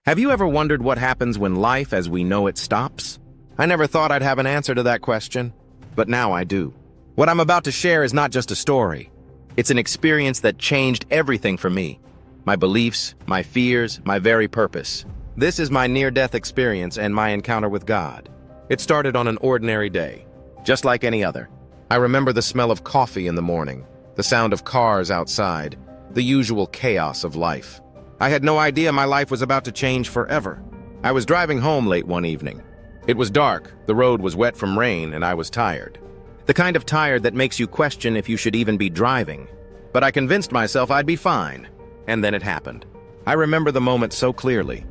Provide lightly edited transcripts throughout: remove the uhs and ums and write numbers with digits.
Have you ever wondered what happens when life as we know it stops? I never thought I'd have an answer to that question, but now I do. What I'm about to share is not just a story. It's an experience that changed everything for me. My beliefs, my fears, my very purpose. This is my near-death experience and my encounter with God. It started on an ordinary day, just like any other. I remember the smell of coffee in the morning, the sound of cars outside, the usual chaos of life. I had no idea my life was about to change forever. I was driving home late one evening. It was dark, the road was wet from rain, and I was tired. The kind of tired that makes you question if you should even be driving. But I convinced myself I'd be fine. And then it happened. I remember the moment so clearly.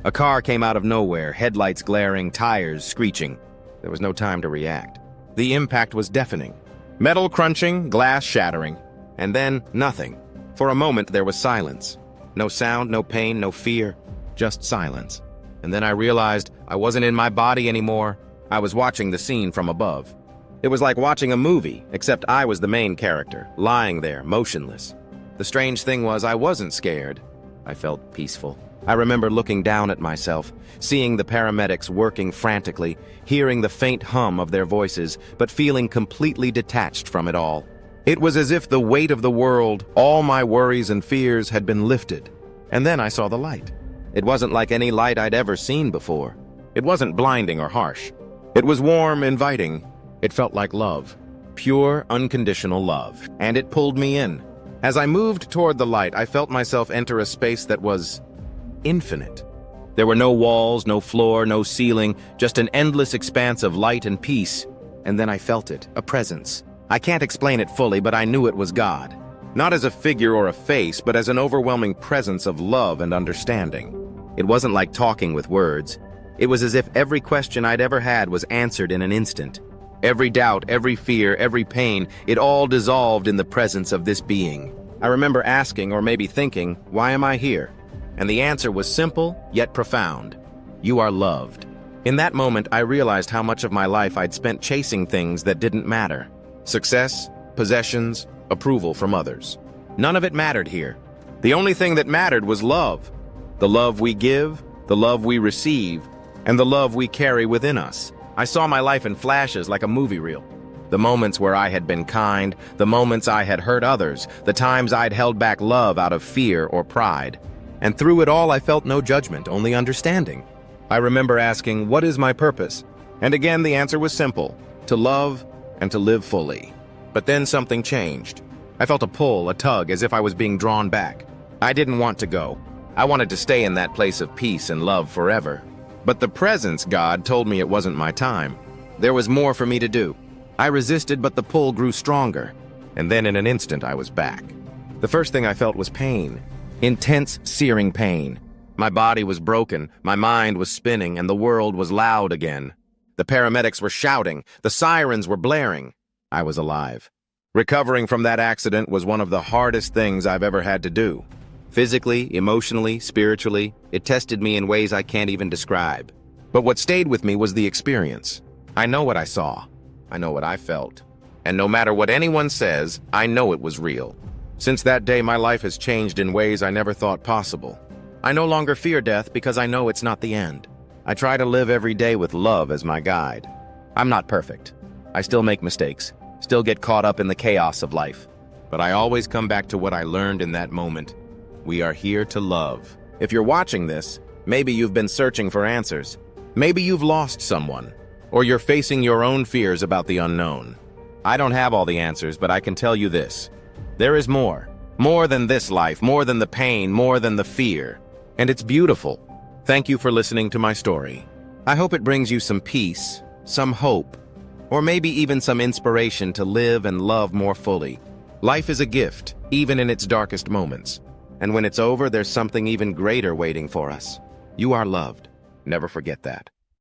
A car came out of nowhere, headlights glaring, tires screeching. There was no time to react. The impact was deafening. Metal crunching, glass shattering. And then nothing. For a moment there was silence. No sound, no pain, no fear, just silence. And then I realized I wasn't in my body anymore. I was watching the scene from above. It was like watching a movie, except I was the main character, lying there, motionless. The strange thing was I wasn't scared. I felt peaceful. I remember looking down at myself, seeing the paramedics working frantically, hearing the faint hum of their voices, but feeling completely detached from it all. It was as if the weight of the world, all my worries and fears had been lifted. And then I saw the light. It wasn't like any light I'd ever seen before. It wasn't blinding or harsh. It was warm, inviting. It felt like love. Pure, unconditional love. And it pulled me in. As I moved toward the light, I felt myself enter a space that was infinite. There were no walls, no floor, no ceiling, just an endless expanse of light and peace. And then I felt it, a presence. I can't explain it fully, but I knew it was God. Not as a figure or a face, but as an overwhelming presence of love and understanding. It wasn't like talking with words. It was as if every question I'd ever had was answered in an instant. Every doubt, every fear, every pain, it all dissolved in the presence of this being. I remember asking, or maybe thinking, why am I here? And the answer was simple, yet profound. You are loved. In that moment, I realized how much of my life I'd spent chasing things that didn't matter. Success, possessions, approval from others. None of it mattered here. The only thing that mattered was love. The love we give, the love we receive, and the love we carry within us. I saw my life in flashes like a movie reel. The moments where I had been kind, the moments I had hurt others, the times I'd held back love out of fear or pride. And through it all, I felt no judgment, only understanding. I remember asking, what is my purpose? And again, the answer was simple: to love and to live fully. But then something changed. I felt a pull, a tug, as if I was being drawn back. I didn't want to go. I wanted to stay in that place of peace and love forever. But the presence, God, told me it wasn't my time. There was more for me to do. I resisted, but the pull grew stronger. And then in an instant, I was back. The first thing I felt was pain. Intense, searing pain. My body was broken, my mind was spinning, and the world was loud again. The paramedics were shouting, the sirens were blaring. I was alive. Recovering from that accident was one of the hardest things I've ever had to do. Physically, emotionally, spiritually, it tested me in ways I can't even describe. But what stayed with me was the experience. I know what I saw. I know what I felt. And no matter what anyone says, I know it was real. Since that day, my life has changed in ways I never thought possible. I no longer fear death because I know it's not the end. I try to live every day with love as my guide. I'm not perfect. I still make mistakes, still get caught up in the chaos of life. But I always come back to what I learned in that moment. We are here to love. If you're watching this, maybe you've been searching for answers. Maybe you've lost someone, or you're facing your own fears about the unknown. I don't have all the answers, but I can tell you this. There is more. More than this life, more than the pain, more than the fear. And it's beautiful. Thank you for listening to my story. I hope it brings you some peace, some hope, or maybe even some inspiration to live and love more fully. Life is a gift, even in its darkest moments. And when it's over, there's something even greater waiting for us. You are loved. Never forget that.